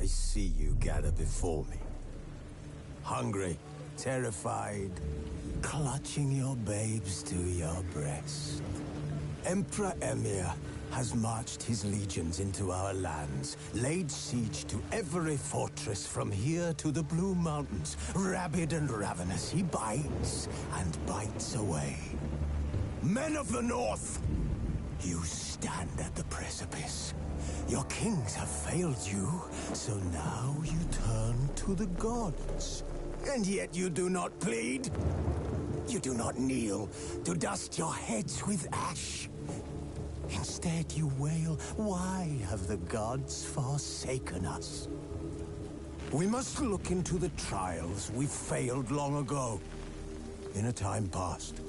I see you gather before me. Hungry, terrified, clutching your babes to your breast. Emperor Emhyr has marched his legions into our lands, laid siege to every fortress from here to the Blue Mountains. Rabid and ravenous, he bites and bites away. Men of the North, you stand at the precipice. Your kings have failed you, so now you turn to the gods. And yet you do not plead. You do not kneel to dust your heads with ash. Instead you wail, why have the gods forsaken us? We must look into the trials we failed long ago. In a time past,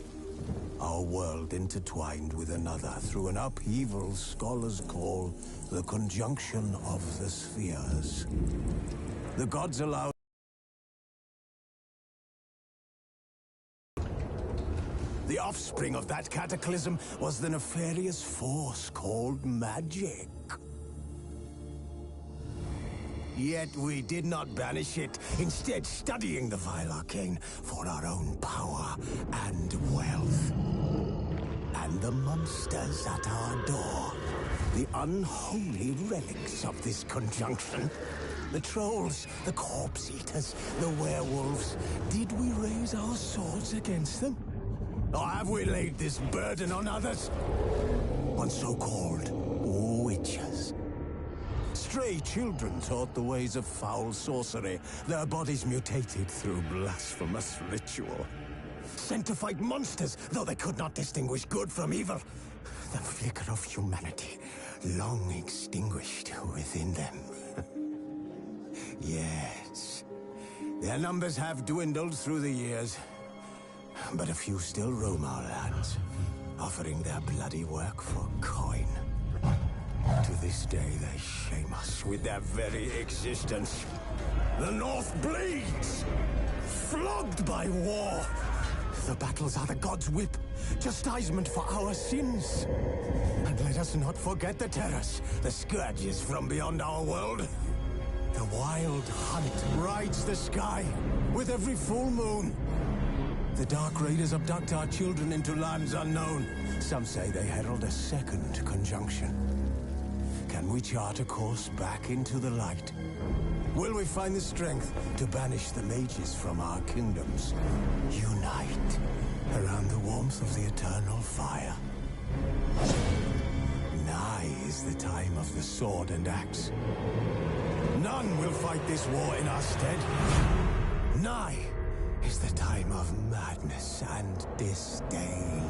our world intertwined with another through an upheaval scholars call the conjunction of the spheres. The gods allowed the offspring of that cataclysm was the nefarious force called magic. Yet we did not banish it, instead studying the vile arcane for our own power and wealth. And the monsters at our door, the unholy relics of this conjunction. The trolls, the corpse eaters, the werewolves. Did we raise our swords against them? Or have we laid this burden on others? On so-called witches. Stray children taught the ways of foul sorcery, their bodies mutated through blasphemous ritual. Sent to fight monsters, though they could not distinguish good from evil. The flicker of humanity, long extinguished within them. Yes, their numbers have dwindled through the years. But a few still roam our lands, offering their bloody work for coin. To this day, they shame us with their very existence. The North bleeds, flogged by war. The battles are the gods' whip, chastisement for our sins. And let us not forget the terrors, the scourges from beyond our world. The wild hunt rides the sky with every full moon. The Dark Raiders abduct our children into lands unknown. Some say they herald a second conjunction. Can we chart a course back into the light? Will we find the strength to banish the mages from our kingdoms? Unite around the warmth of the eternal fire. Nigh is the time of the sword and axe. None will fight this war in our stead. Nigh is the time of madness and disdain.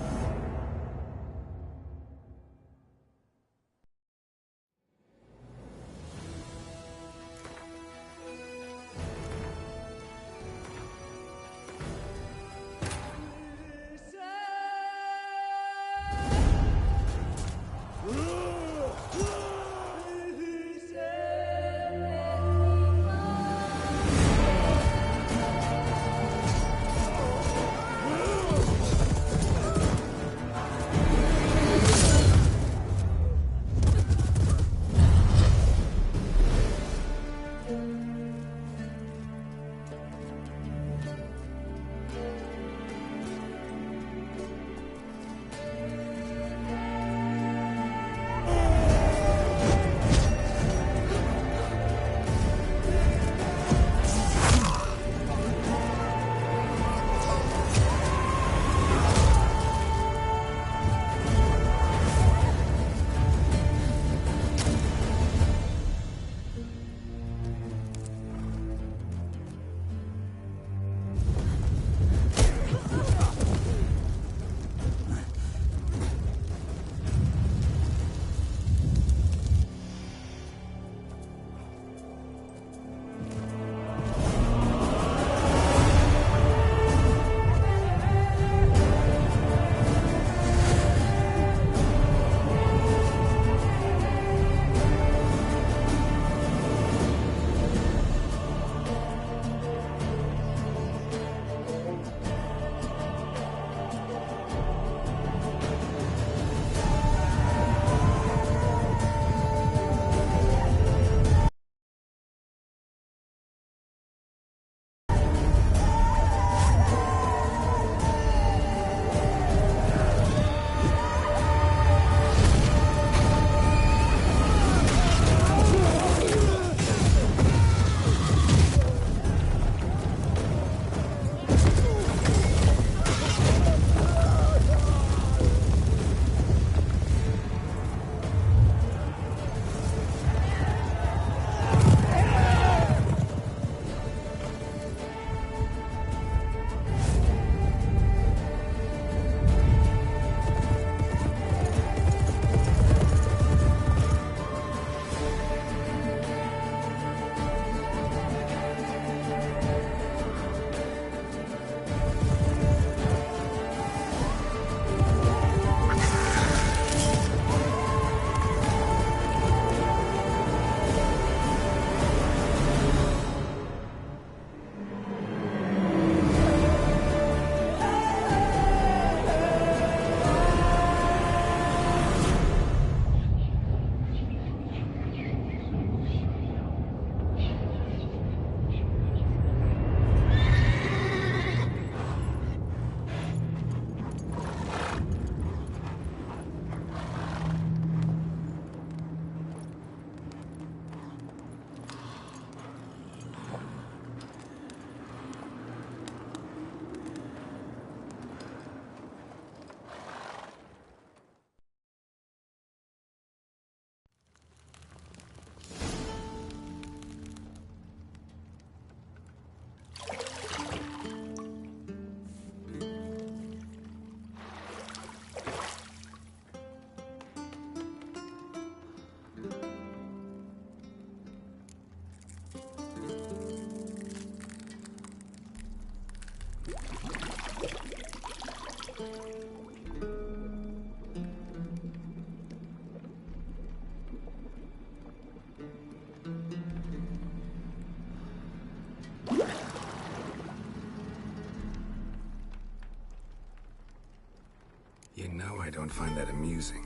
don't find that amusing.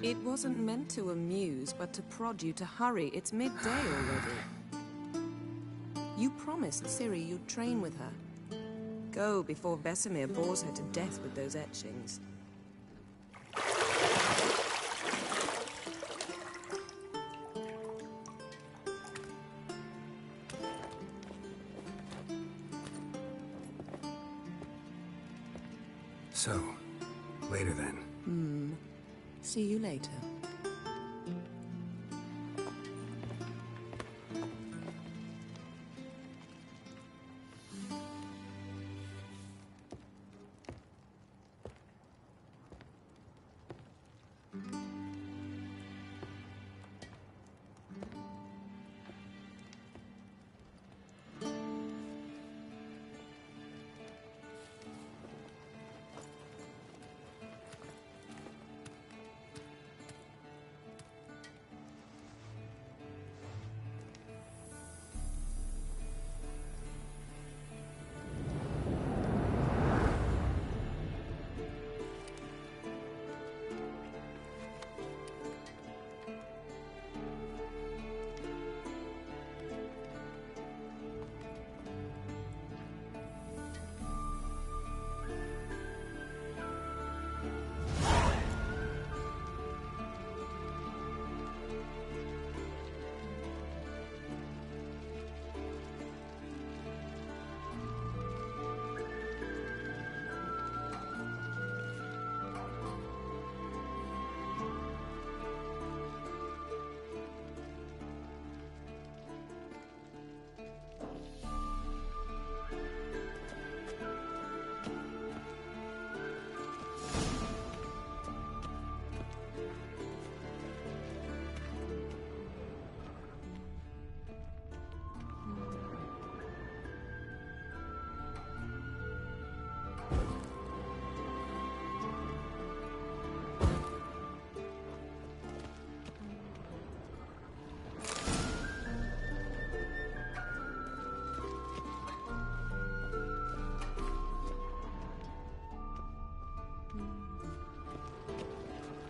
It wasn't meant to amuse, but to prod you to hurry. It's midday already. You promised Ciri you'd train with her. Go before Vesemir bores her to death with those etchings. So, later then. See you later.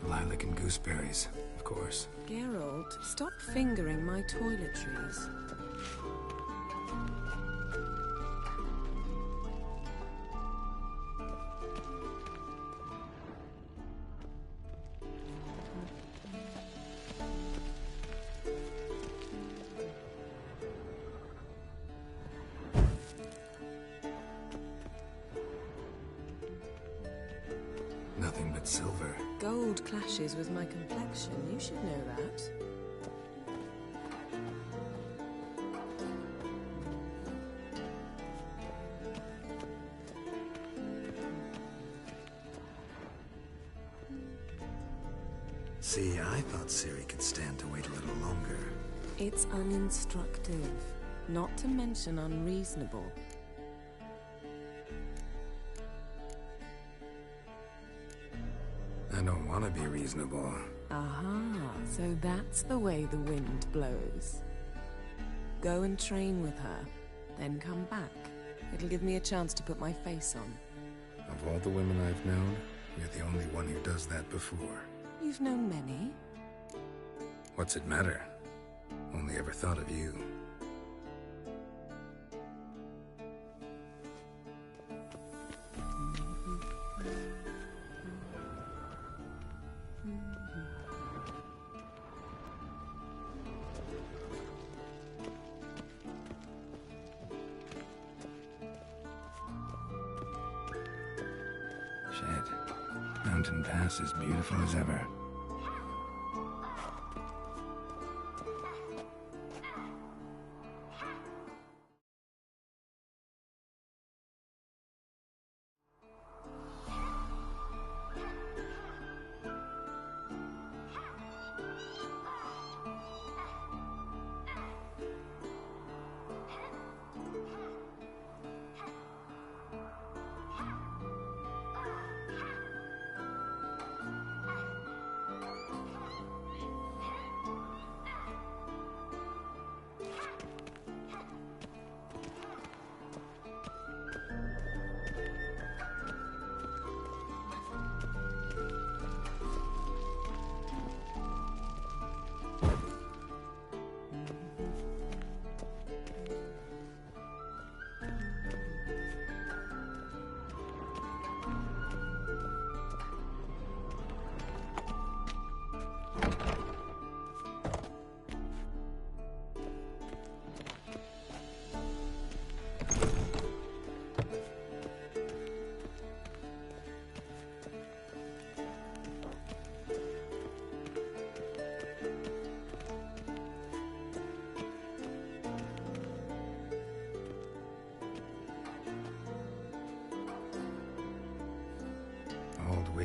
Lilac and gooseberries, of course. Geralt, stop fingering my toiletries. Nothing but silver. Gold clashes with my complexion. You should know that. See, I thought Ciri could stand to wait a little longer. It's uninstructive, not to mention unreasonable. I don't want to be reasonable. Aha, so that's the way the wind blows. Go and train with her, then come back. It'll give me a chance to put my face on. Of all the women I've known, you're the only one who does that before. You've known many. What's it matter? Only ever thought of you. Shit. Mountain Pass is beautiful as ever.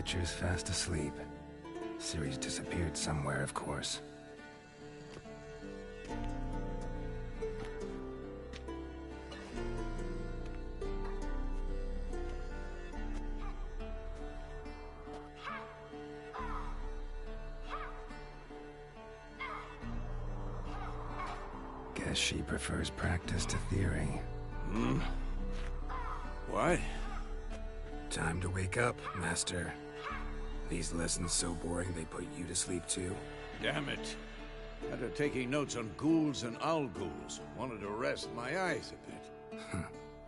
Witcher's fast asleep. Ciri's disappeared somewhere, of course. Guess she prefers practice to theory. What? Time to wake up, Master. These lessons so boring they put you to sleep too? Damn it. After taking notes on ghouls and owl ghouls, wanted to rest my eyes a bit.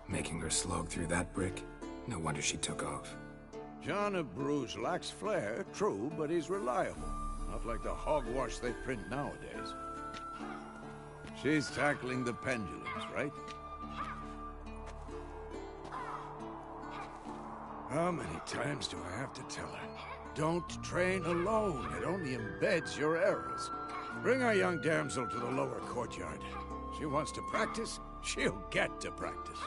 Making her slog through that brick? No wonder she took off. John of Bruges lacks flair, true, but he's reliable. Not like the hogwash they print nowadays. She's tackling the pendulums, right? How many times do I have to tell her? Don't train alone. It only embeds your errors. Bring our young damsel to the lower courtyard. She wants to practice, she'll get to practice.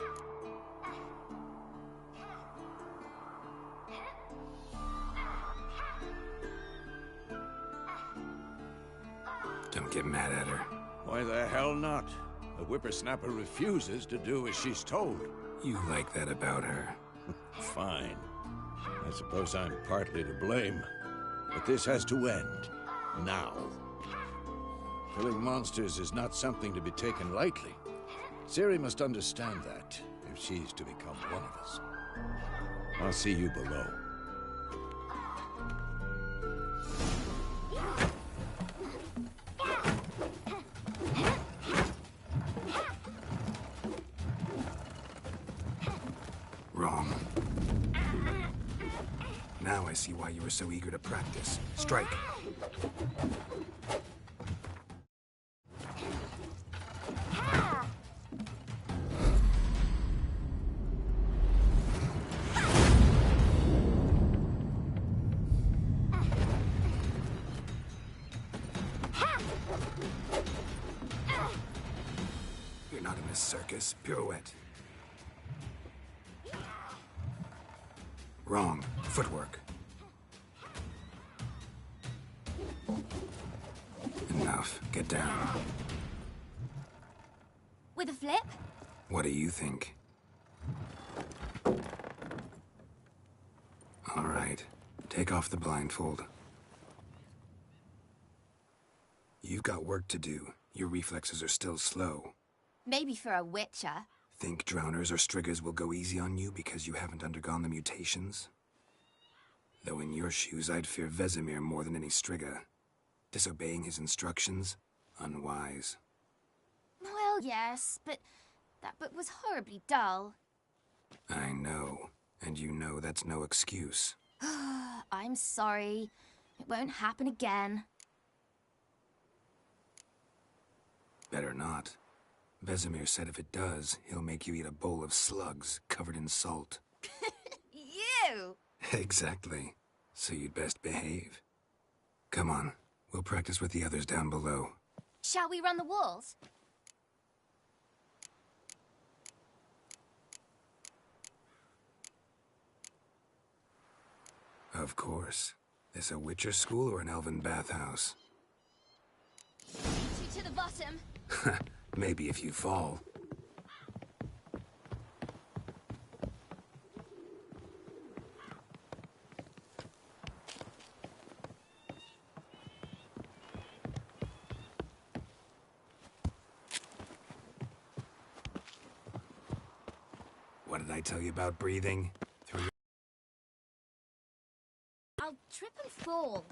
Don't get mad at her. Why the hell not? The whippersnapper refuses to do as she's told. You like that about her. Fine. I suppose I'm partly to blame. But this has to end. Now. Killing monsters is not something to be taken lightly. Ciri must understand that, if she's to become one of us. I'll see you below. Wrong. Now I see why you were so eager to practice. Strike. You're not in a circus. Pirouette. Wrong. Footwork. Enough. Get down. With a flip? What do you think? All right. Take off the blindfold. You've got work to do. Your reflexes are still slow. Maybe for a witcher. Think drowners or striggers will go easy on you because you haven't undergone the mutations? Though in your shoes, I'd fear Vesemir more than any strigger. Disobeying his instructions? Unwise. Well, yes, but that book was horribly dull. I know. And you know that's no excuse. I'm sorry. It won't happen again. Better not. Vesemir said if it does, he'll make you eat a bowl of slugs covered in salt. You! Exactly. So you'd best behave. Come on. We'll practice with the others down below. Shall we run the walls? Of course. This a Witcher school or an elven bathhouse? To the bottom. Maybe if you fall. What did I tell you about breathing? Through your... I'll trip and fall.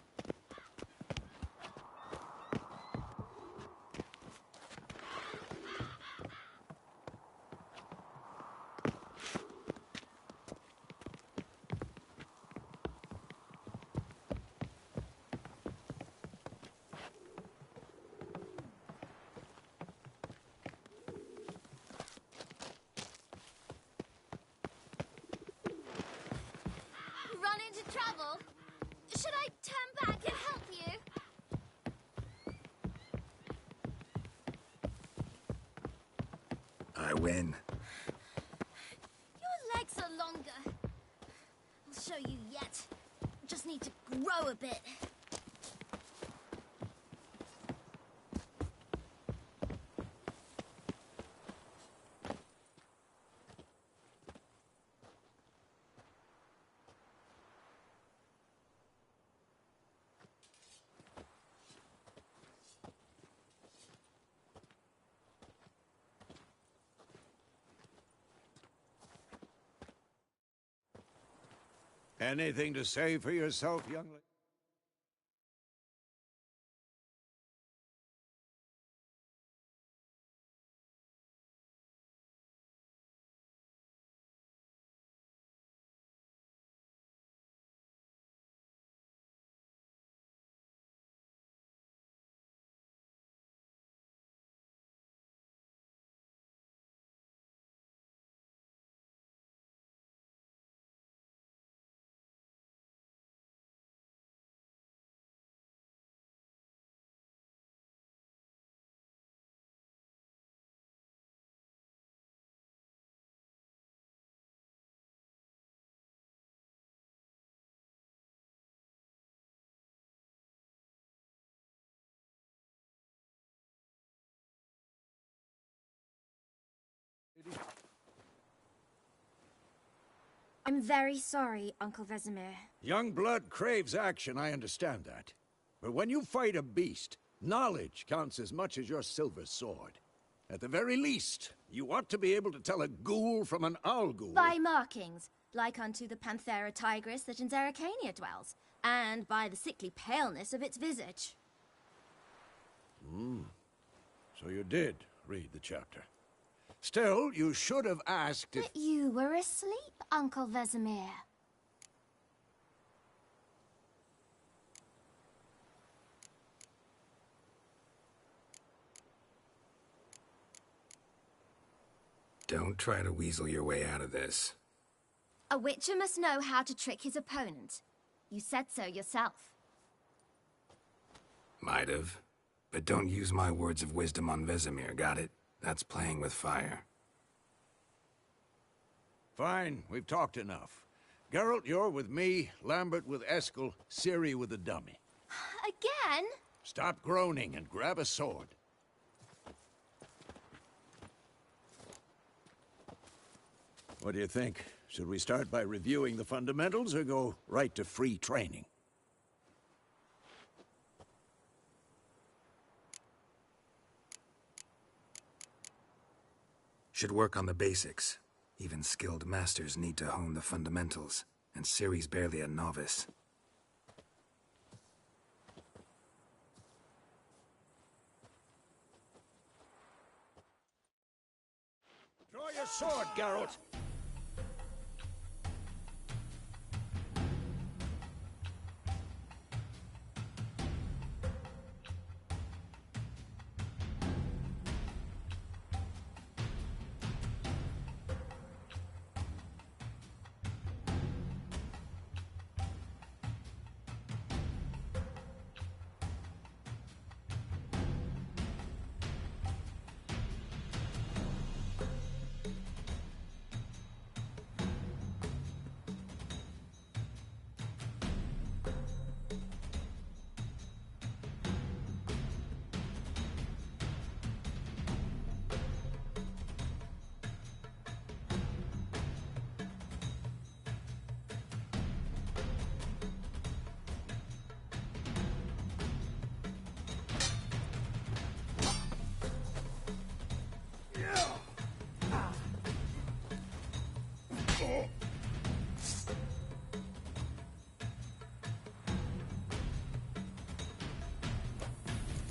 Run into trouble? Should I turn back and help you? I win. Your legs are longer. I'll show you yet. just need to grow a bit. Anything to say for yourself, young lady? I'm very sorry, Uncle Vesemir. Young blood craves action, I understand that. But when you fight a beast, knowledge counts as much as your silver sword. At the very least, you ought to be able to tell a ghoul from an owl ghoul. By markings, like unto the Panthera tigris that in Zerrikania dwells, and by the sickly paleness of its visage. So you did read the chapter. Still, you should have asked if... But you were asleep, Uncle Vesemir. Don't try to weasel your way out of this. A witcher must know how to trick his opponent. You said so yourself. Might have. But don't use my words of wisdom on Vesemir, got it? That's playing with fire. Fine, we've talked enough. Geralt, you're with me, Lambert with Eskel, Ciri with the dummy. Again? Stop groaning and grab a sword. What do you think? Should we start by reviewing the fundamentals or go right to free training? Should work on the basics. Even skilled masters need to hone the fundamentals, and Ciri's barely a novice. Draw your sword, Geralt!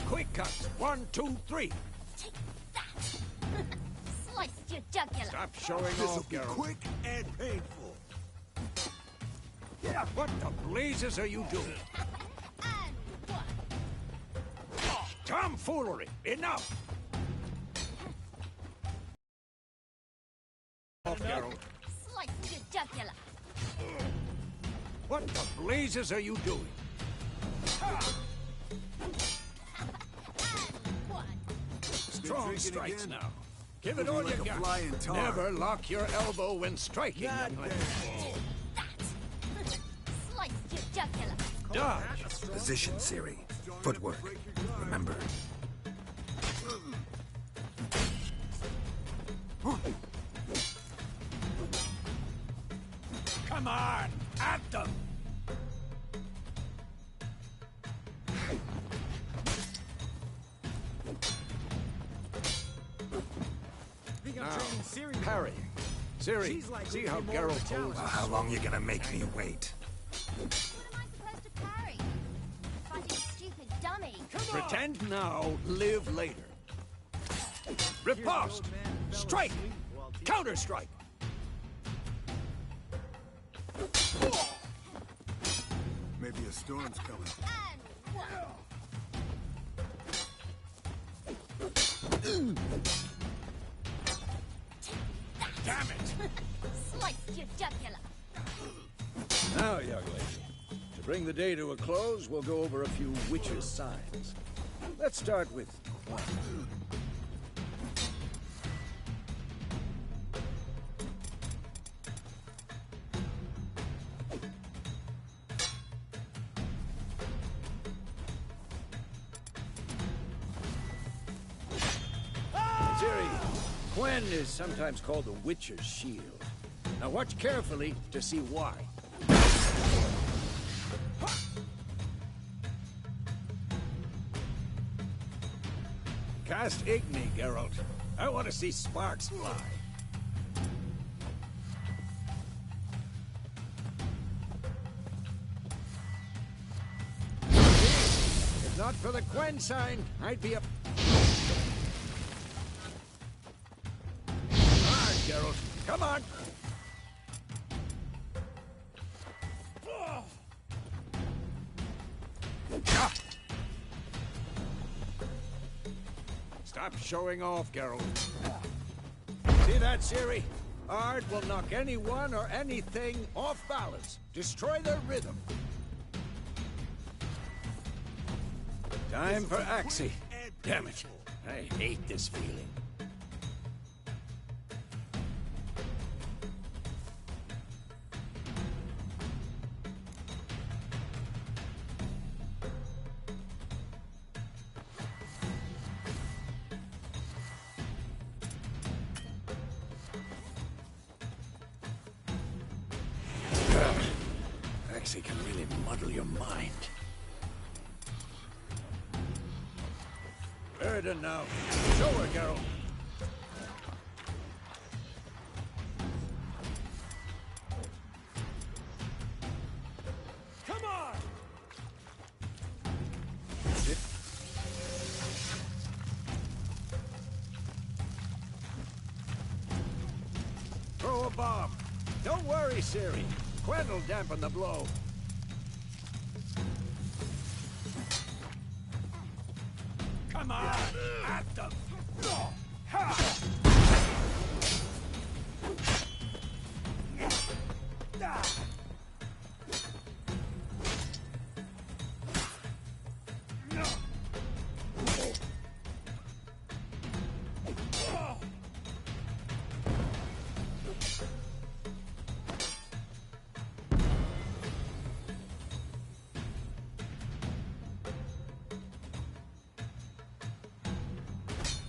Quick cuts. 1, 2, 3. Take that! Sliced your jugular. Stop showing off, Geralt. Quick and painful. What the blazes are you doing? And one. Tomfoolery! Enough! Off, Geralt. Sliced your jugular. What the blazes are you doing? Strong strikes now. Give it all you got. Never lock your elbow when striking, young lady. That! Sliced your jugular. Dodge! Position, Ciri. Footwork. Remember. Come on! At them! Now, parry. Ciri, see how Geralt holds. Well, how long you gonna make me wait? What am I supposed to parry? Fighting a stupid dummy. Pretend now, live later. Riposte! Strike! Counter-strike! Maybe a storm's coming. And one. Damn it! Sliced your jugular. Now, young lady, to bring the day to a close, we'll go over a few witches' signs. Let's start with one. Ciri, Quen is sometimes called the Witcher's Shield. Now watch carefully to see why. Cast Igni, Geralt. I want to see sparks fly. If not for the Quen sign, I'd be a... Hard, Geralt. Come on! Stop showing off, Geralt. See that, Ciri? Ard will knock anyone or anything off balance. Destroy their rhythm. Time for Axii. Damn it. I hate this feeling. Axii can really muddle your mind. Burden now. Show her, Geralt. Come on! Throw a bomb. Don't worry, Ciri. Quen will dampen the blow. Come on! At them!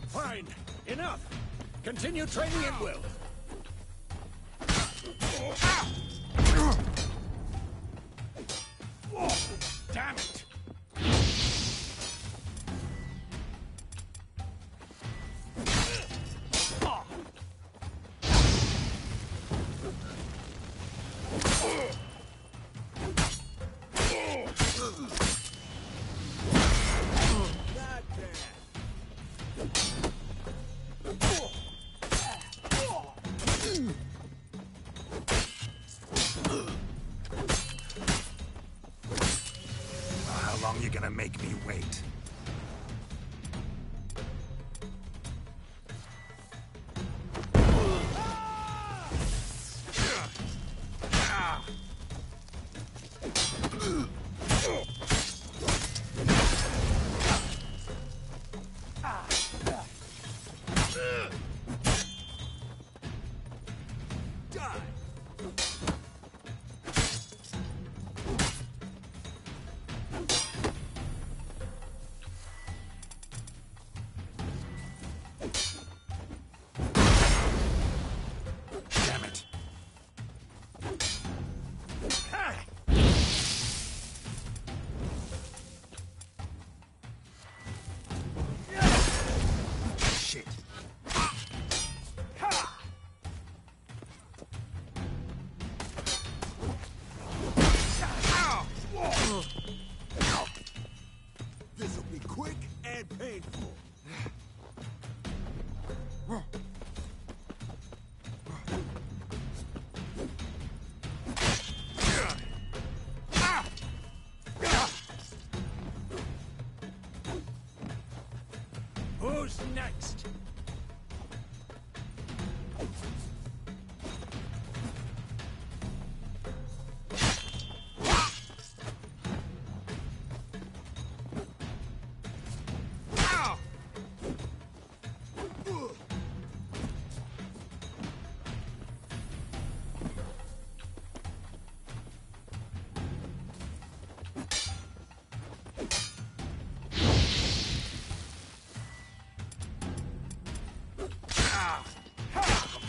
Fine. Enough. Continue training at will. Damn it! How long you gonna make me wait? and painful. Who's next?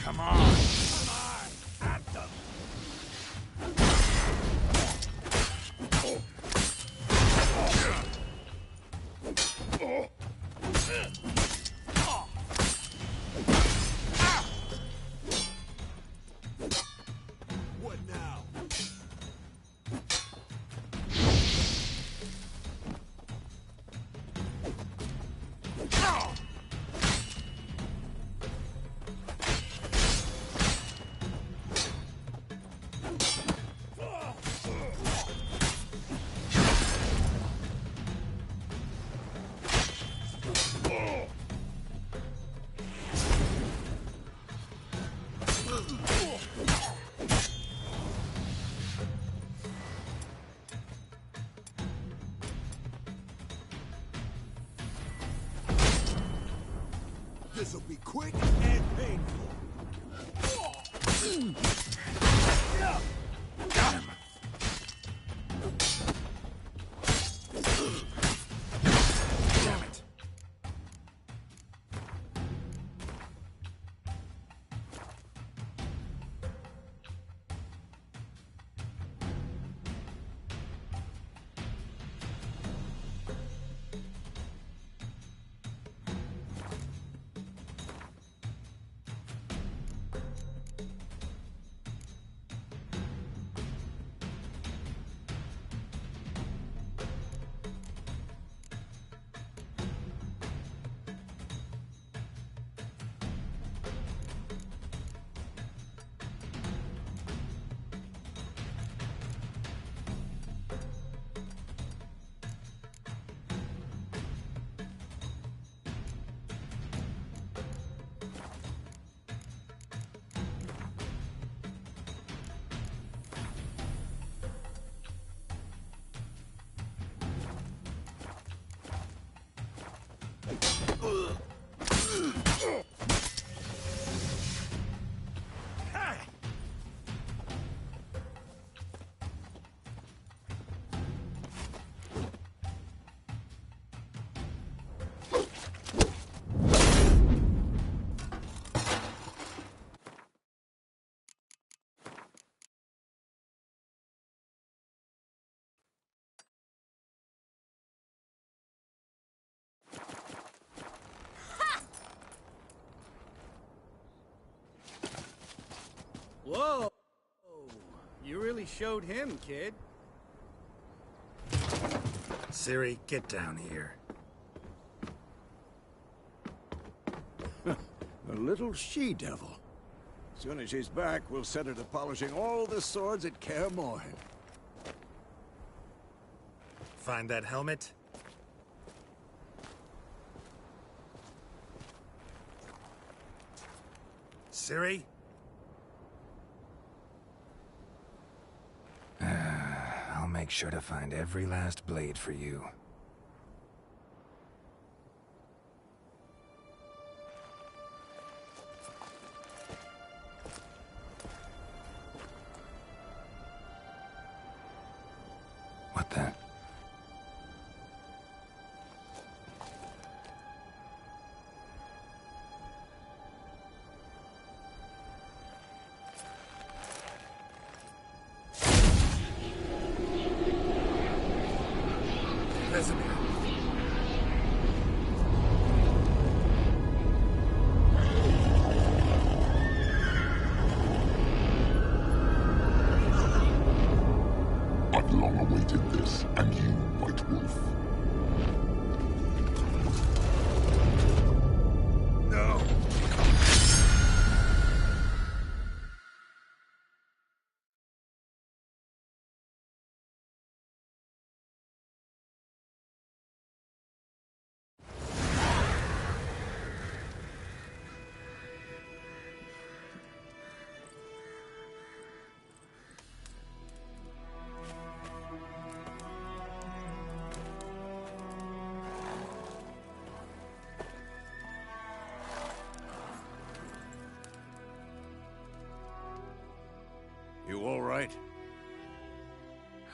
Come on! At them! What now? This'll be quick and painful. Got him. Damn it. Whoa! You really showed him, kid. Ciri, get down here. A little she-devil. Soon as she's back, we'll set her to polishing all the swords at Kaer Morhen. Find that helmet? Ciri? I'll make sure to find every last blade for you. What the?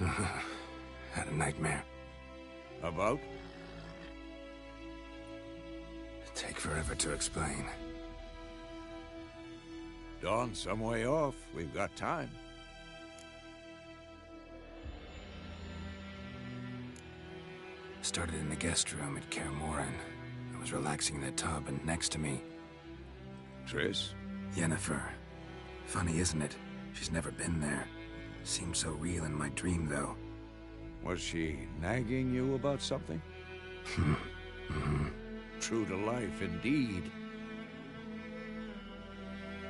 Had a nightmare. About? Take forever to explain. Dawn's some way off. We've got time. Started in the guest room at Kaer Morhen. I was relaxing in the tub, and next to me, Triss? Yennefer. Funny, isn't it? She's never been there. Seemed so real in my dream, though. Was she nagging you about something? True to life, indeed.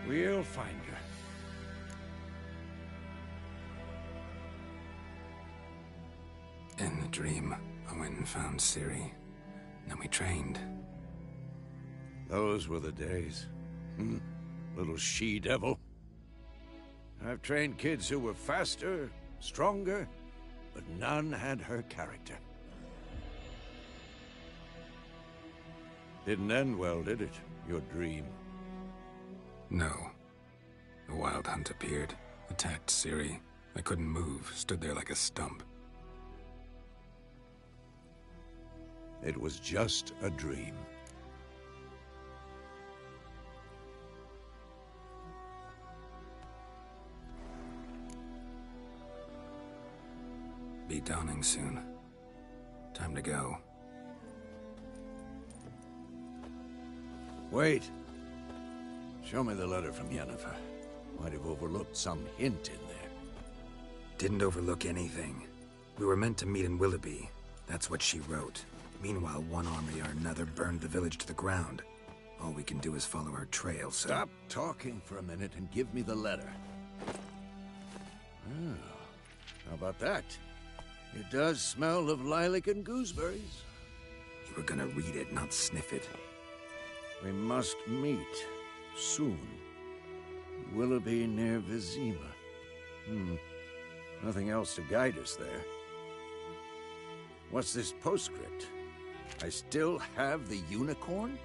We'll find her. In the dream, I went and found Ciri. Then we trained. Those were the days. Little she-devil. I've trained kids who were faster, stronger, but none had her character. Didn't end well, did it? Your dream? No. The Wild Hunt appeared, attacked Ciri. I couldn't move, stood there like a stump. It was just a dream. Be dawning soon. Time to go. Wait. Show me the letter from Yennefer. Might have overlooked some hint in there. Didn't overlook anything. We were meant to meet in Willoughby. That's what she wrote. Meanwhile, one army or another burned the village to the ground. All we can do is follow her trail, so... Stop talking for a minute and give me the letter. Oh, how about that? It does smell of lilac and gooseberries. You were gonna read it, not sniff it. We must meet. Soon. Willoughby near Vizima. Nothing else to guide us there. What's this postscript? I still have the unicorn?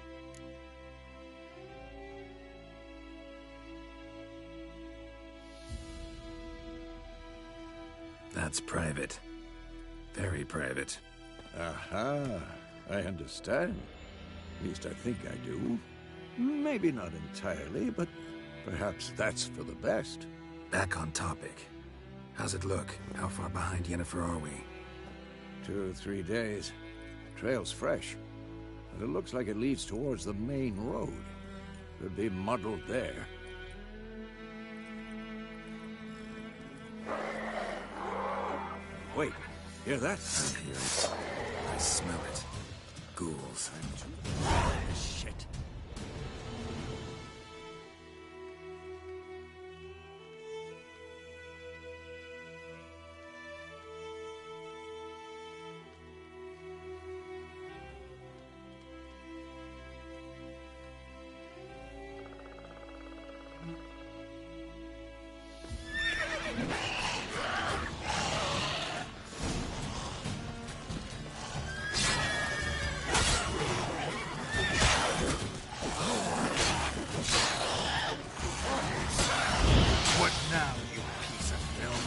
That's private. Very private. Aha, I understand. At least I think I do. Maybe not entirely, but perhaps that's for the best. Back on topic. How's it look? How far behind Yennefer are we? 2 or 3 days. Trail's fresh, but it looks like it leads towards the main road. Could be muddled there. Wait, hear that? I hear it. I smell it. Ghouls. Shit. What now, you piece of film?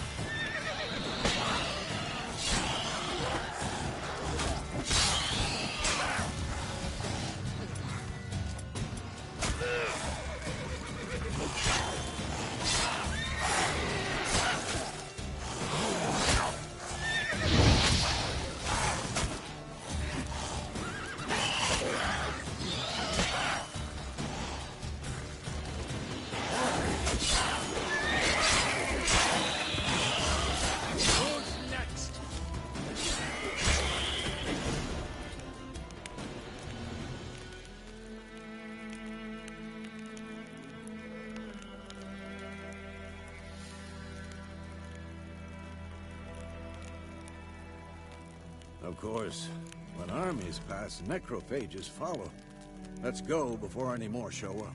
Who's next? Of course, when armies pass, necrophages follow. Let's go before any more show up.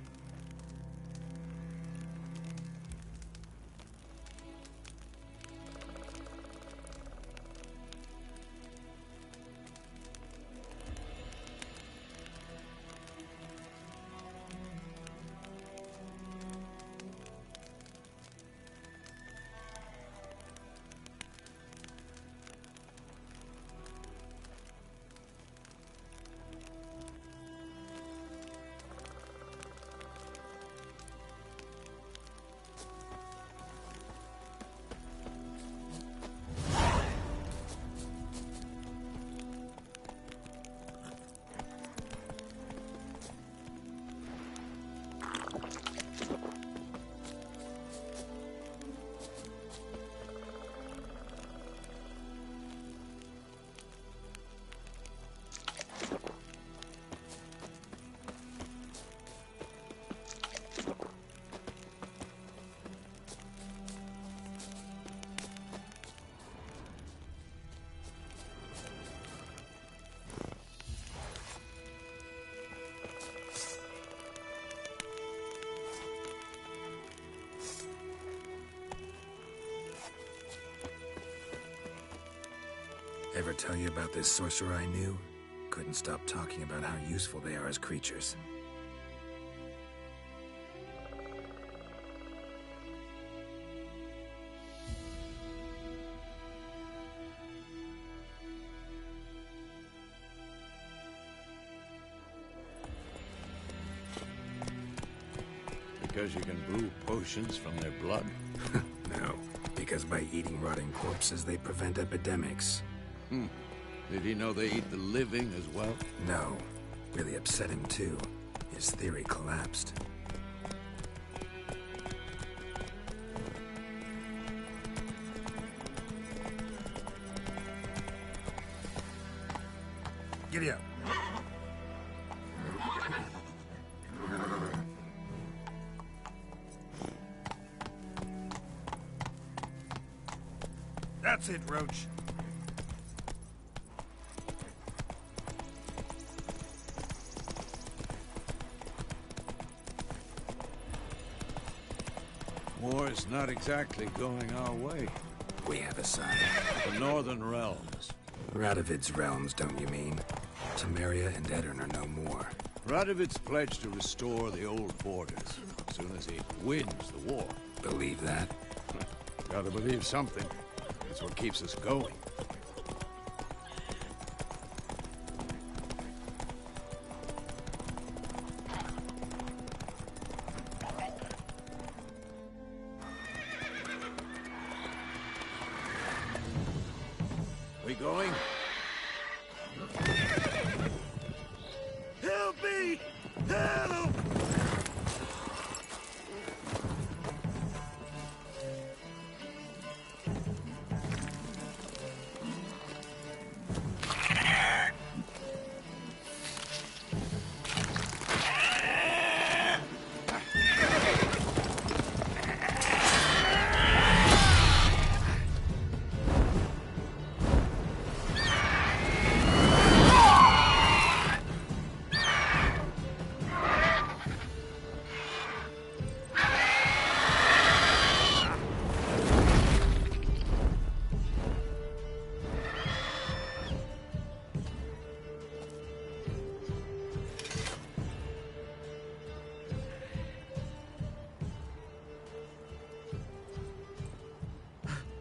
ever tell you about this sorcerer I knew? Couldn't stop talking about how useful they are as creatures. Because you can brew potions from their blood? No, because by eating rotting corpses, they prevent epidemics. Did he know they eat the living as well? No. Really upset him, too. His theory collapsed. Giddy up. That's it, Roach. War is not exactly going our way. We have a son. The Northern Realms. Radovid's realms, don't you mean? Temeria and Edirn are no more. Radovid's pledged to restore the old borders as soon as he wins the war. Believe that? Gotta believe something. It's what keeps us going. We going? Help me! Help!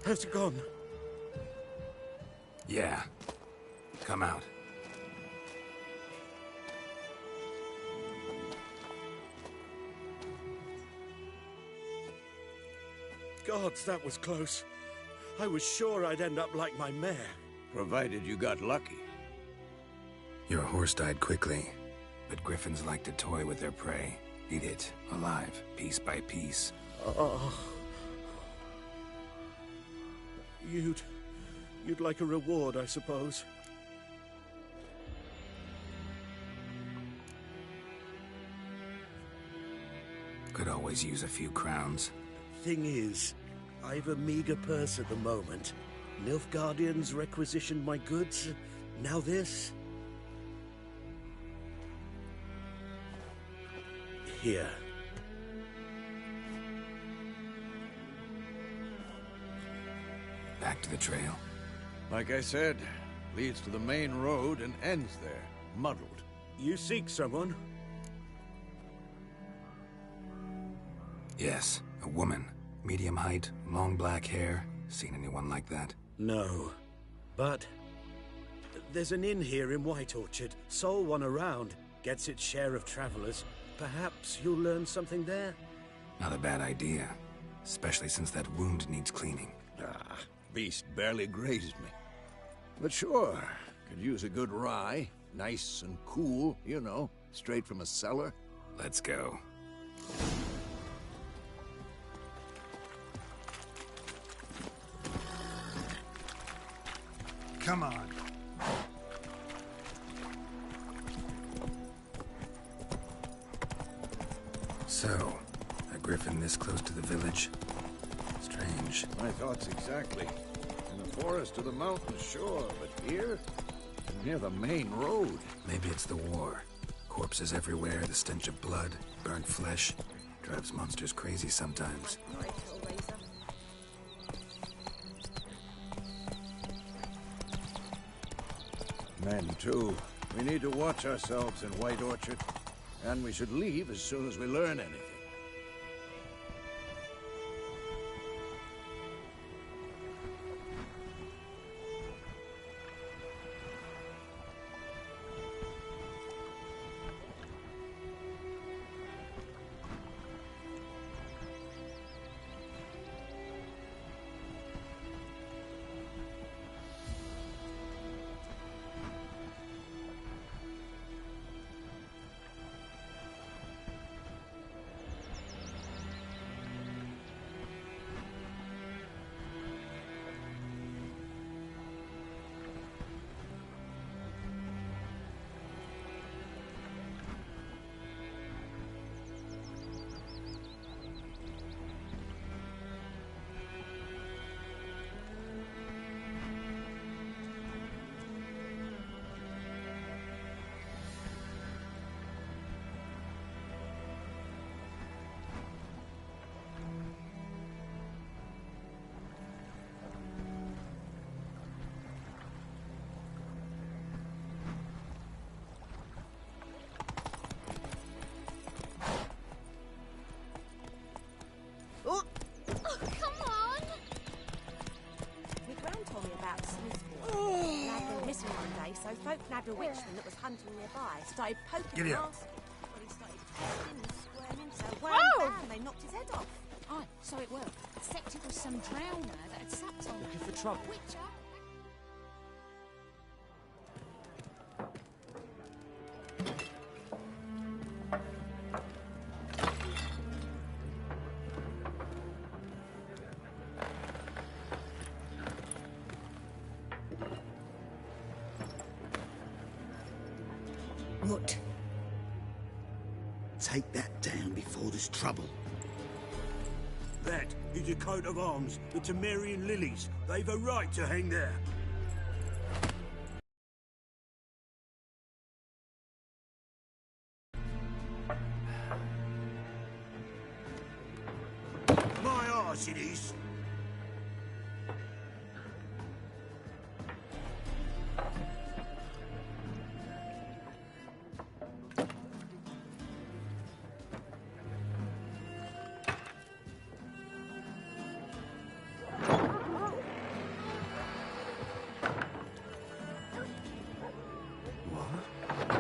How's it gone? Yeah. Come out. Gods, that was close. I was sure I'd end up like my mare. Provided you got lucky. Your horse died quickly, but griffins like to toy with their prey. Eat it, alive, piece by piece. Oh. You'd like a reward, I suppose. Could always use a few crowns. Thing is, I've a meager purse at the moment. Nilfgaardians requisitioned my goods. Now this. Here. Back to the trail. Like I said, leads to the main road and ends there, muddled. You seek someone? Yes, a woman. Medium height, long black hair. Seen anyone like that? No. But there's an inn here in White Orchard. Sole one around. Gets its share of travelers. Perhaps you'll learn something there? Not a bad idea. Especially since that wound needs cleaning. Beast barely grazed me. But sure, could use a good rye. Nice and cool, you know, straight from a cellar. Let's go. Come on. So, a griffin this close to the village? Strange. My thoughts exactly. In the forest or the mountain, sure, but here? Near the main road. Maybe it's the war. Corpses everywhere, the stench of blood, burnt flesh. Drives monsters crazy sometimes. Men, too. We need to watch ourselves in White Orchard. And we should leave as soon as we learn anything. So folk nabbed a witchman that was hunting nearby, started poking Get him out. off. Well, he started twitching and squirming, so wham, they knocked his head off. Aye, so it worked. Except it was some drowner that had sapped on Looking for trouble. Witcher. What? Take that down before there's trouble. That is a coat of arms, the Temerian lilies. They've a right to hang there. My arse it is.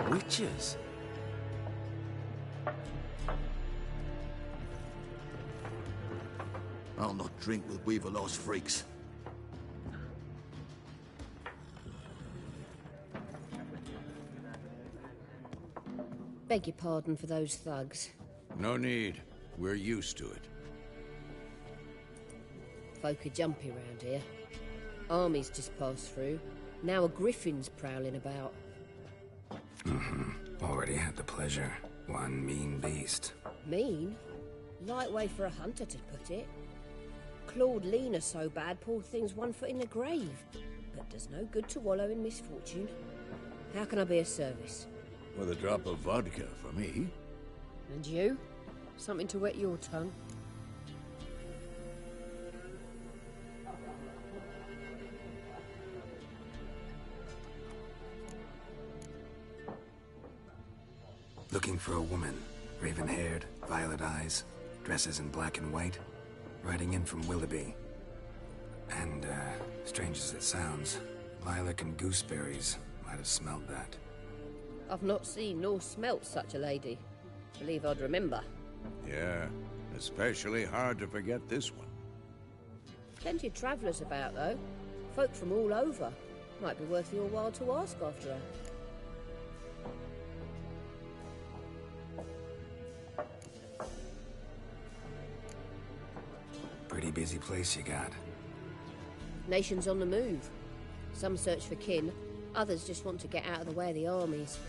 Witches? I'll not drink with Weaverlost freaks. Beg your pardon for those thugs. No need. We're used to it. Folk are jumpy round here. Armies just passed through. Now a griffin's prowling about. Already had the pleasure. One mean beast. Mean? Light way for a hunter to put it. Clawed Lena so bad, poor thing's 1 foot in the grave. But does no good to wallow in misfortune. How can I be of service? With a drop of vodka for me. And you? Something to wet your tongue? Looking for a woman. Raven-haired, violet eyes, dresses in black and white. Riding in from Willoughby. And, strange as it sounds, lilac and gooseberries might have smelled that. I've not seen nor smelt such a lady. Believe I'd remember. Yeah, especially hard to forget this one. Plenty of travellers about, though. Folk from all over. Might be worth your while to ask after her. Pretty busy place you got. Nations on the move. Some search for kin, others just want to get out of the way of the armies.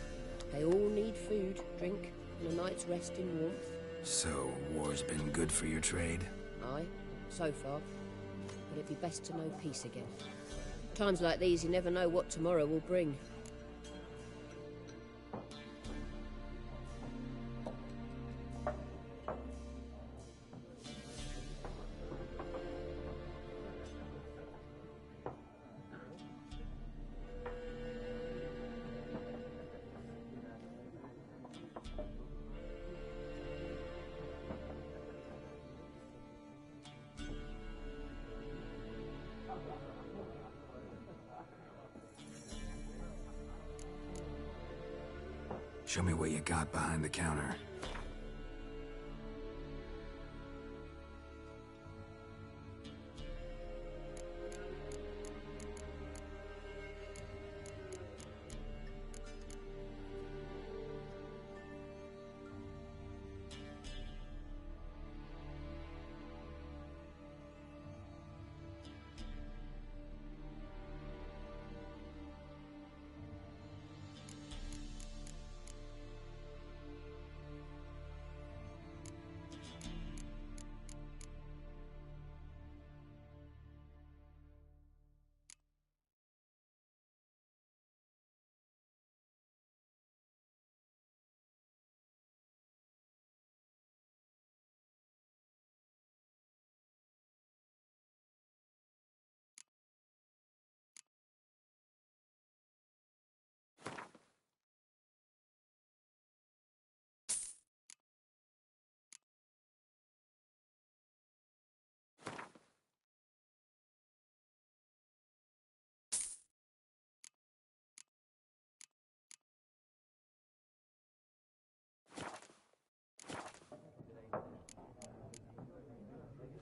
They all need food, drink, and a night's rest in warmth. So, war's been good for your trade? Aye, so far. But it'd be best to know peace again. Times like these, you never know what tomorrow will bring. Show me what you got behind the counter.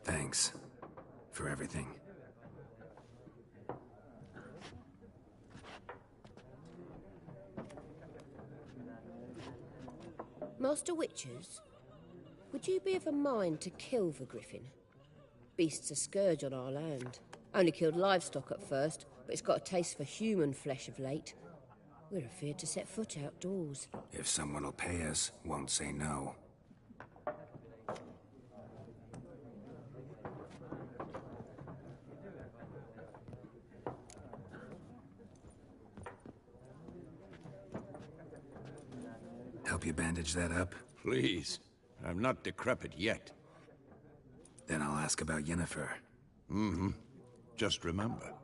Thanks for everything. Master Witchers, would you be of a mind to kill the griffin? Beast's a scourge on our land. Only killed livestock at first, but it's got a taste for human flesh of late. We're afeard to set foot outdoors. If someone will pay us, won't say no. Help you bandage that up? Please. I'm not decrepit yet. Then I'll ask about Yennefer. Mm-hmm. Just remember,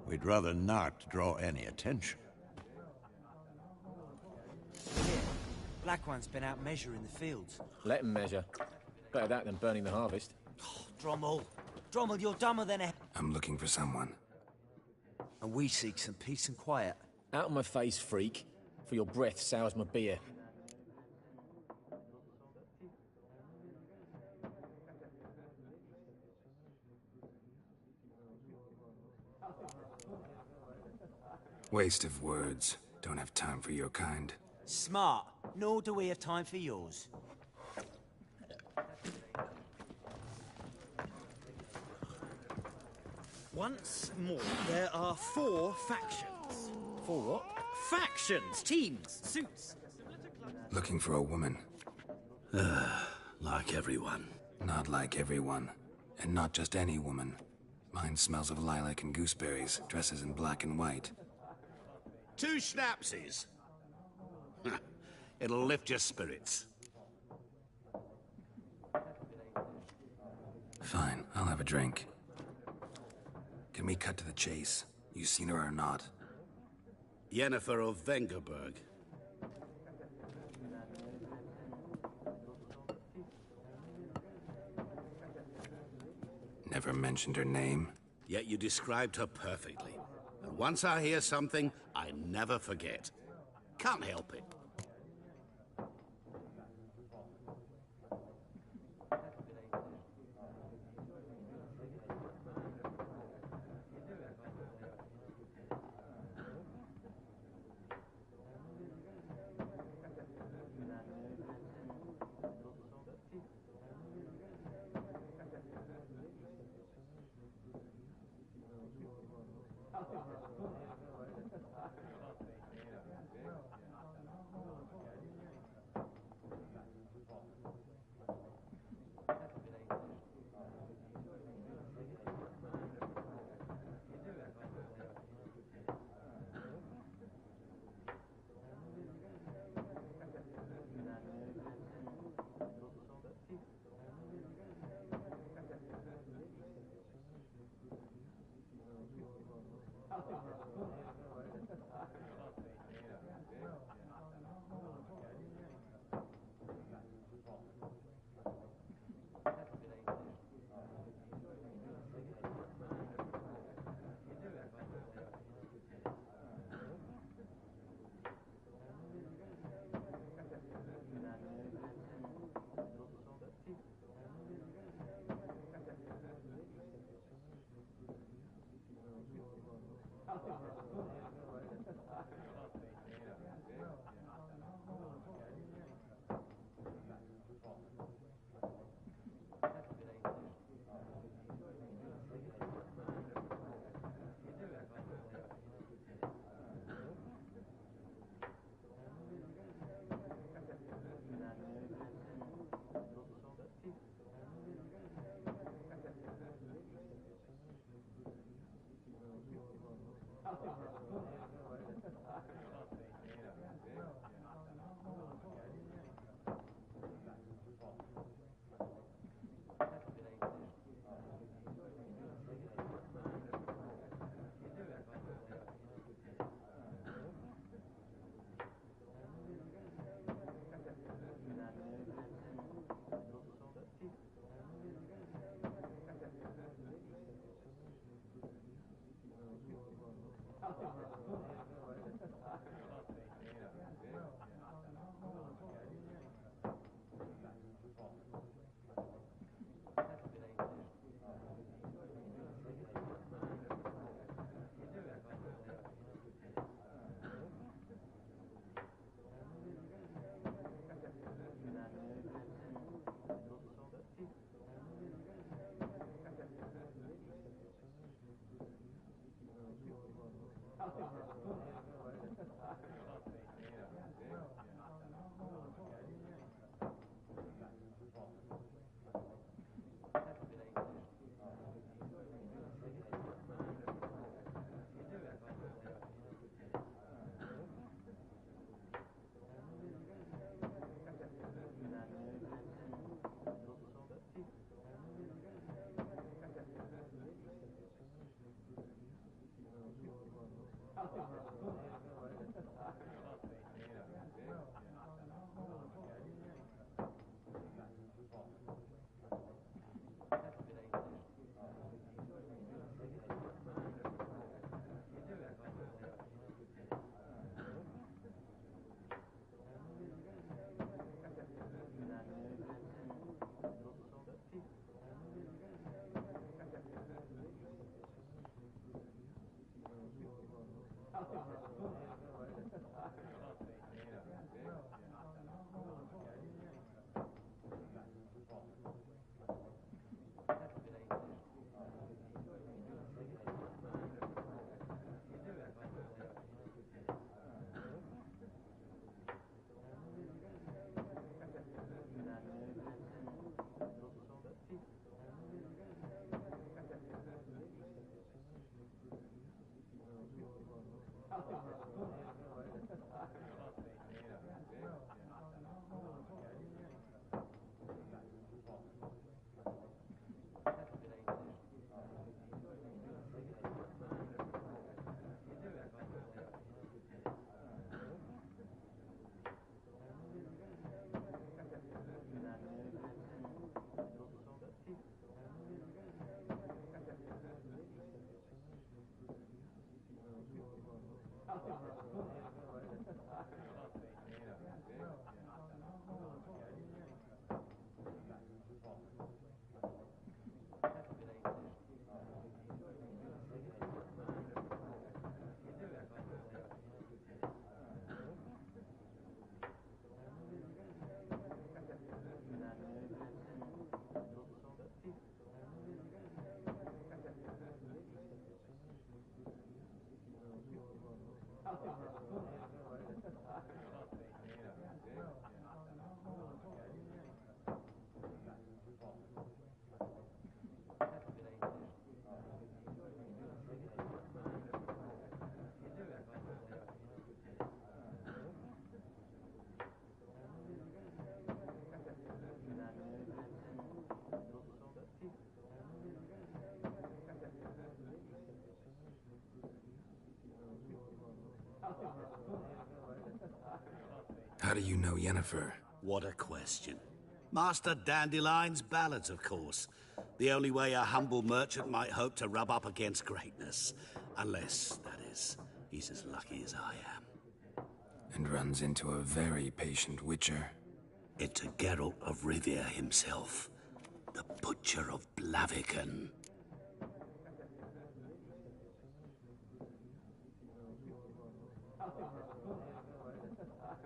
we'd rather not draw any attention. Here, Black One's been out measuring the fields. Let him measure. Better that than burning the harvest. Oh, Drommel. Drommel, you're dumber than a... I'm looking for someone. And we seek some peace and quiet. Out of my face, freak. For your breath sours my beer. Waste of words. Don't have time for your kind. Smart. Nor do we have time for yours. Once more, there are 4 factions. 4 what? Factions, teams, suits. Looking for a woman. Like everyone. Not like everyone. And not just any woman. Mine smells of lilac and gooseberries, dresses in black and white. 2 schnapsies. It'll lift your spirits. Fine, I'll have a drink. Can we cut to the chase? You seen her or not? Yennefer of Vengerberg. Never mentioned her name. Yet you described her perfectly. And once I hear something, I never forget. Can't help it. How do you know Yennefer? What a question. Master Dandelion's ballads, of course. The only way a humble merchant might hope to rub up against greatness. Unless, that is, he's as lucky as I am. And runs into a very patient witcher. Into Geralt of Rivia himself. The Butcher of Blaviken.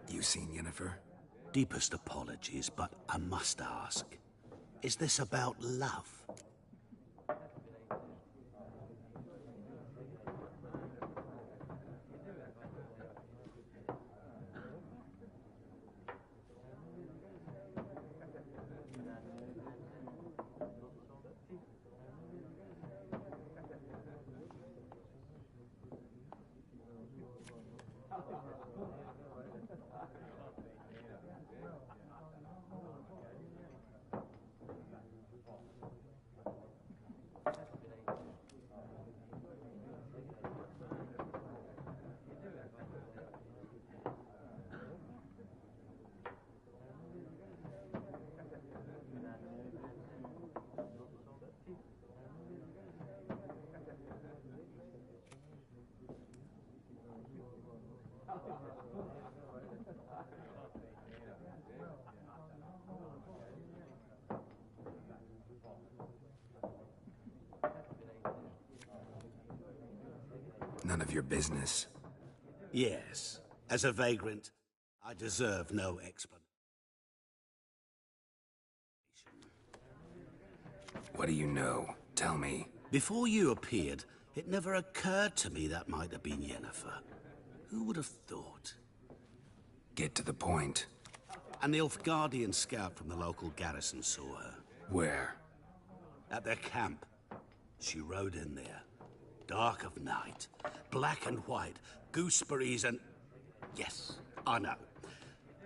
You seen Yennefer? Deepest apologies, but I must ask. Is this about love? None of your business. Yes. As a vagrant, I deserve no explanation. What do you know? Tell me. Before you appeared, it never occurred to me that might have been Yennefer. Who would have thought? Get to the point. An Nilfgaardian scout from the local garrison saw her. Where? At their camp. She rode in there. Dark of night. Black and white. Gooseberries and... Yes, I know.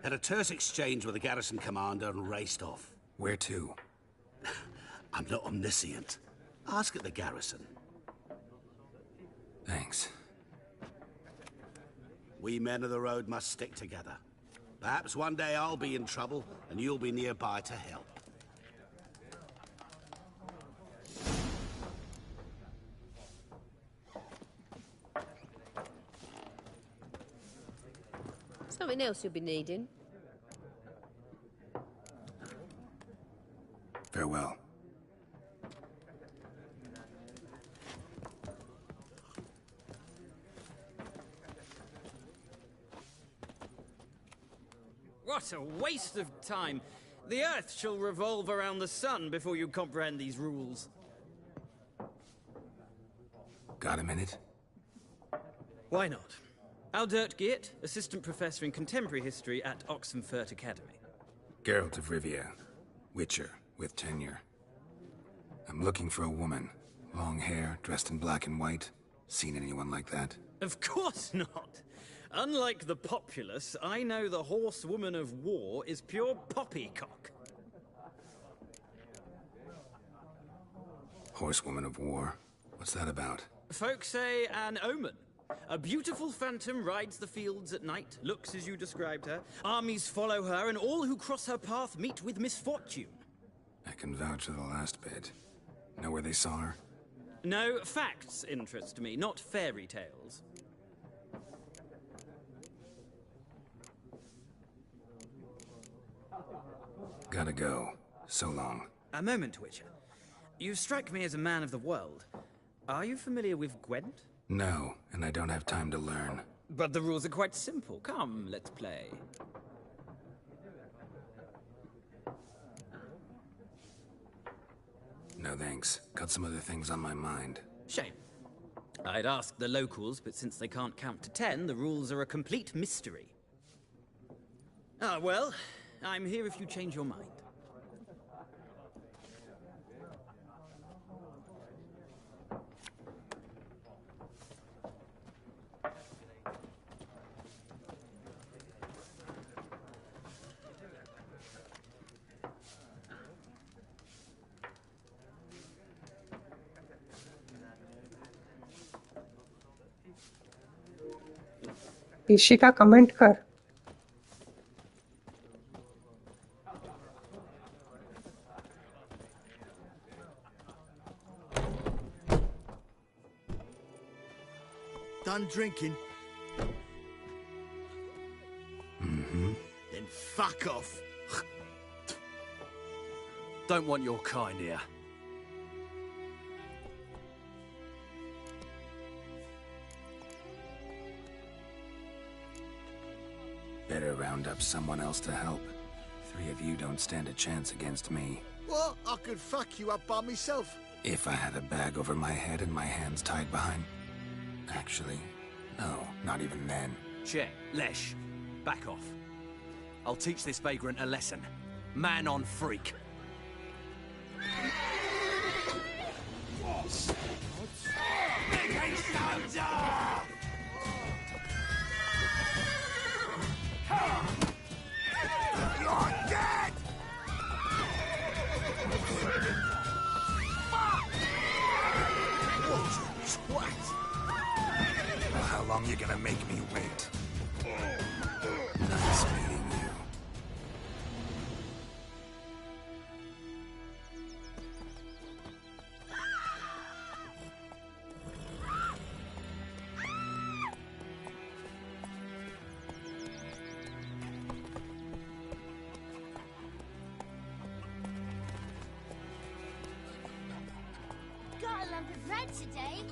Had a terse exchange with the garrison commander and raced off. Where to? I'm not omniscient. Ask at the garrison. Thanks. We men of the road must stick together. Perhaps one day I'll be in trouble, and you'll be nearby to help. Something else you'll be needing? Farewell. What a waste of time. The Earth shall revolve around the sun before you comprehend these rules. Got a minute? Why not? Aldert Geert, Assistant Professor in Contemporary History at Oxenfurt Academy. Geralt of Rivia, Witcher, with tenure. I'm looking for a woman. Long hair, dressed in black and white. Seen anyone like that? Of course not. Unlike the populace, I know the horsewoman of war is pure poppycock. Horsewoman of war? What's that about? Folk say an omen. A beautiful phantom rides the fields at night, looks as you described her. Armies follow her, and all who cross her path meet with misfortune. I can vouch for the last bit. Know where they saw her? No, facts interest me, not fairy tales. Gotta go. So long. A moment, Witcher. You strike me as a man of the world. Are you familiar with Gwent? No, and I don't have time to learn. But the rules are quite simple. Come, let's play. No thanks. Got some other things on my mind. Shame. I'd ask the locals, but since they can't count to 10, the rules are a complete mystery. Ah, well, I'm here if you change your mind. Ishika comment कर. Done drinking? Mm-hmm. Then fuck off. Don't want your kind here. Better round up someone else to help. 3 of you don't stand a chance against me. What? I could fuck you up by myself. If I had a bag over my head and my hands tied behind... Actually, no, not even then. Che, Lesh, back off. I'll teach this vagrant a lesson. Man on freak. You're dead! Well, how long you gonna make me wait? Nice meeting you. Got a lump of bread today.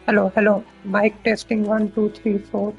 Hello, hello. Mic testing 1, 2, 3, 4.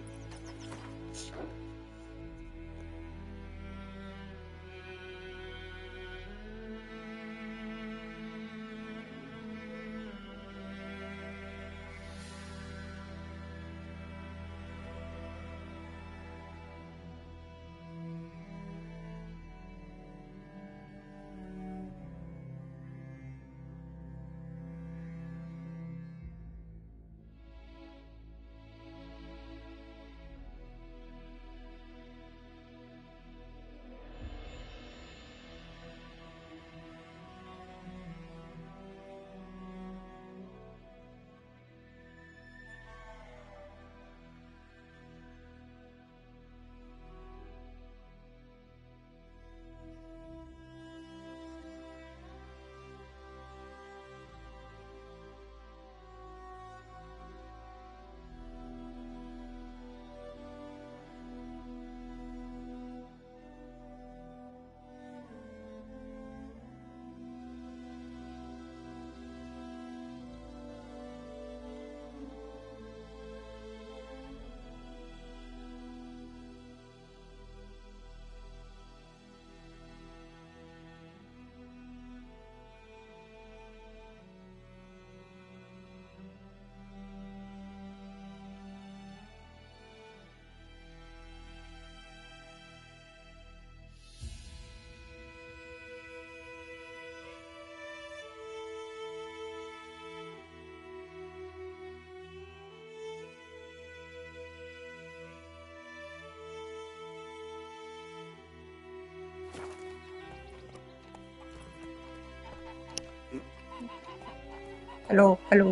Hello hello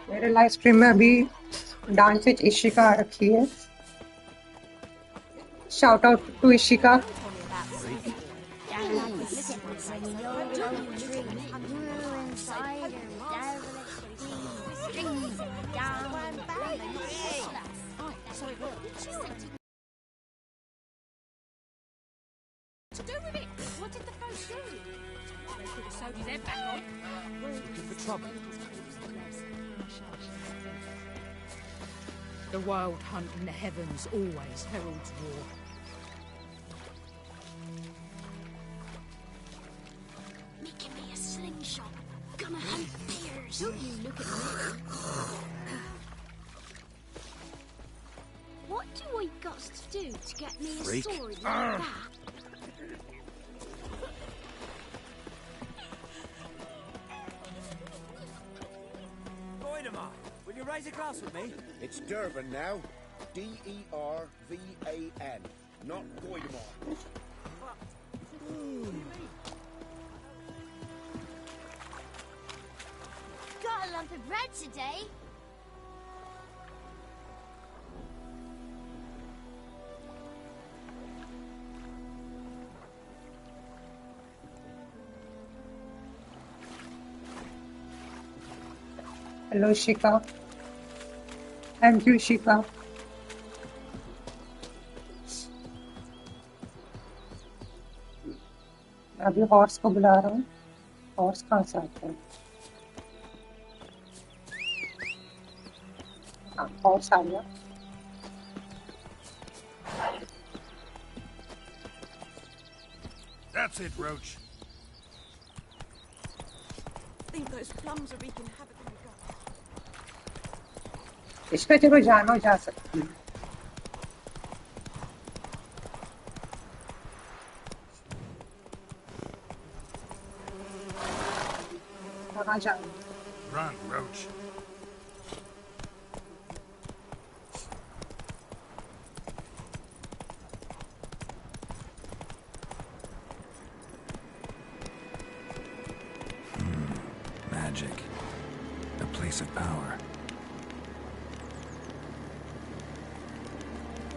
मेरे live stream में अभी dance with Ishika आ रखी है shout out to Ishika To do with it? What did the folks do? They could have sewed his head back on. Looking for trouble? The wild hunt in the heavens always heralds war. Making me a slingshot. Gonna hunt bears. Don't you look at me. What do I got to do to get me a Freak. sword like that? Will you raise a glass with me? It's Durban now. D-E-R-V-A-N. Not Goidemar. Got a lump of bread today. Hello Ishika thank you Ishika अभी horse को बुला रहा हूँ horse कहाँ से आता है हाँ हॉर्स आ गया That's it, Roach. I think those plums are wreaking havoc in the gut. इसका चलो जानो जा सकती है कहाँ जाऊँ Run, Roach. Magic. A place of power.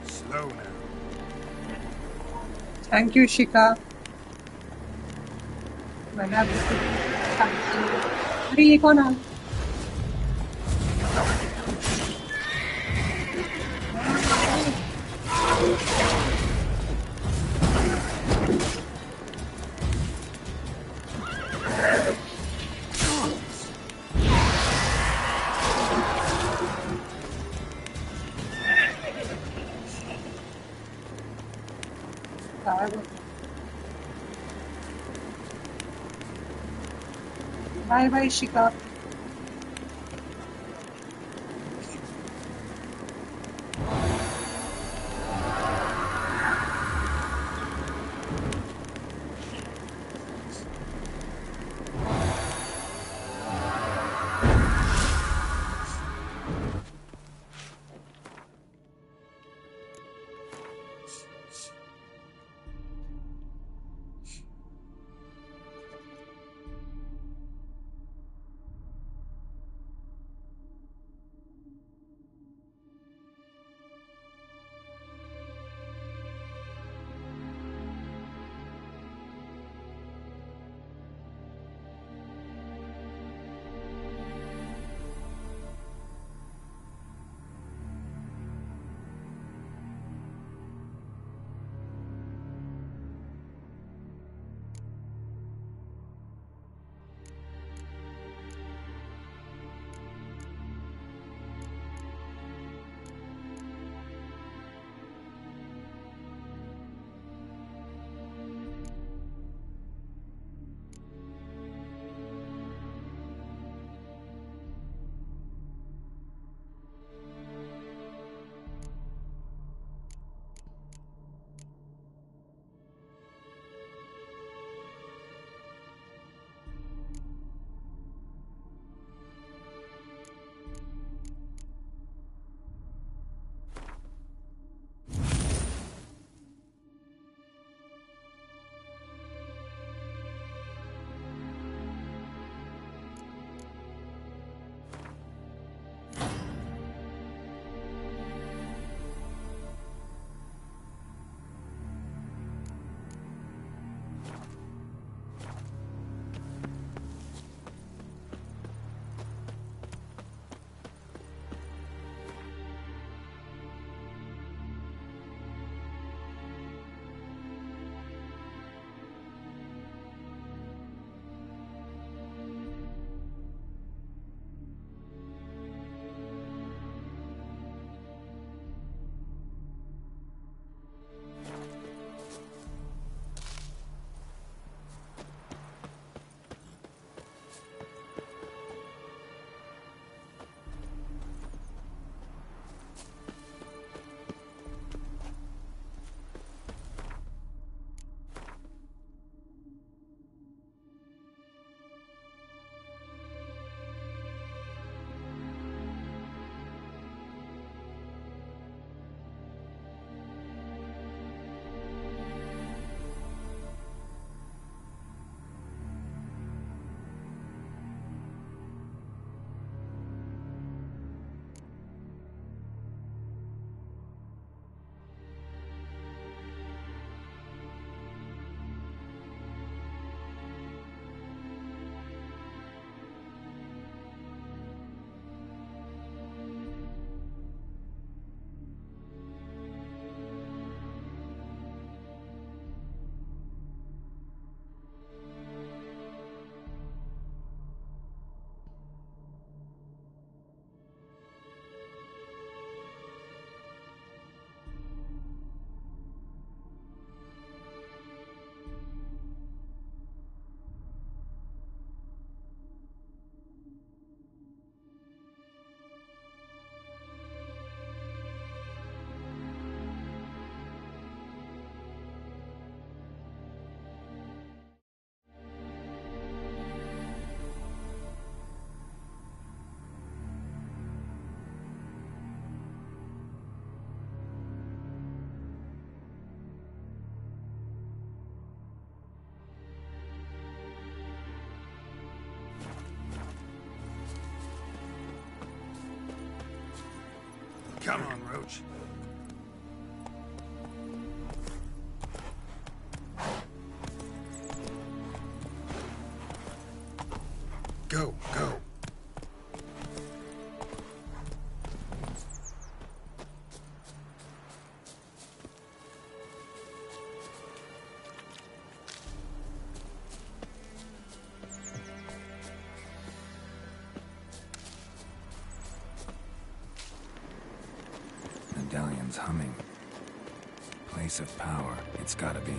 Slow now. Thank you Ishika मैंने अभी अरे ये कौन आ गायब हो गया। बाय बाय शिका। Come on, Roach. Go, go. Medallion's humming. Place of power. It's gotta be.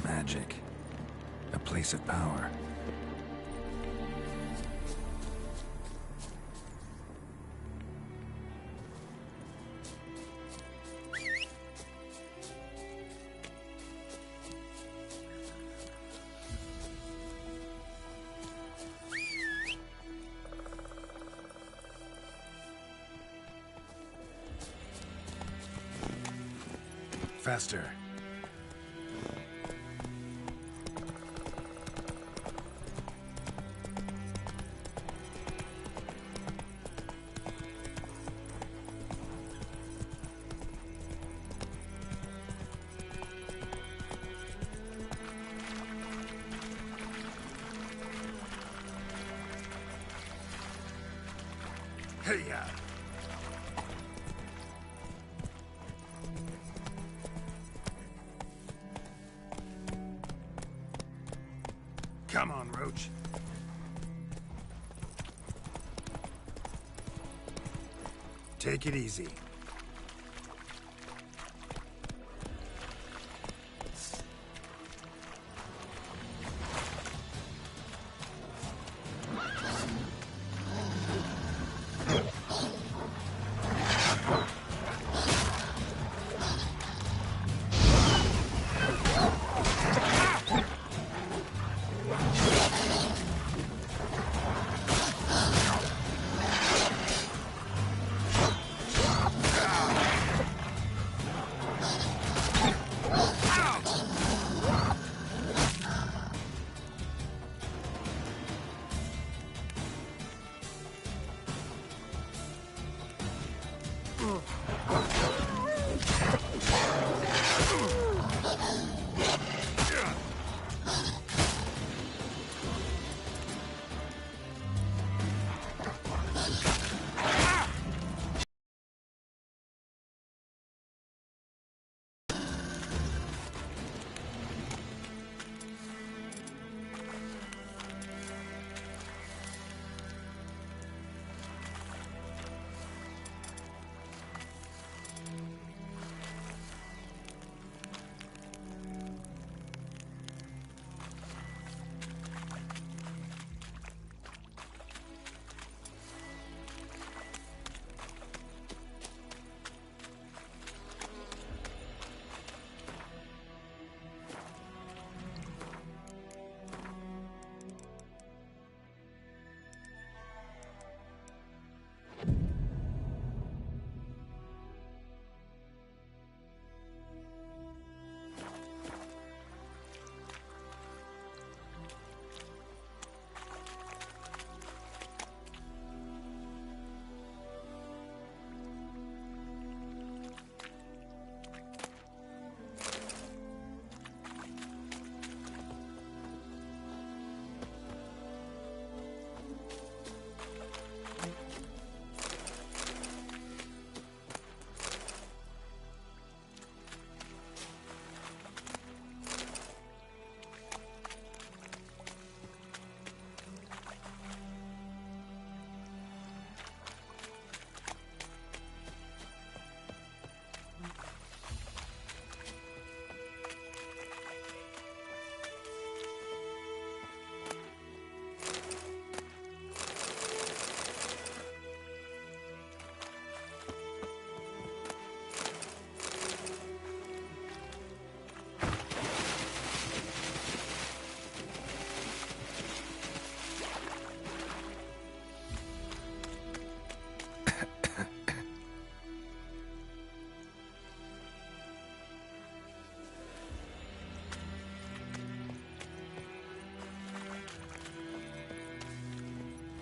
Magic. A place of power. Faster. Hey-ya! Come on, Roach. Take it easy.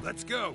Let's go.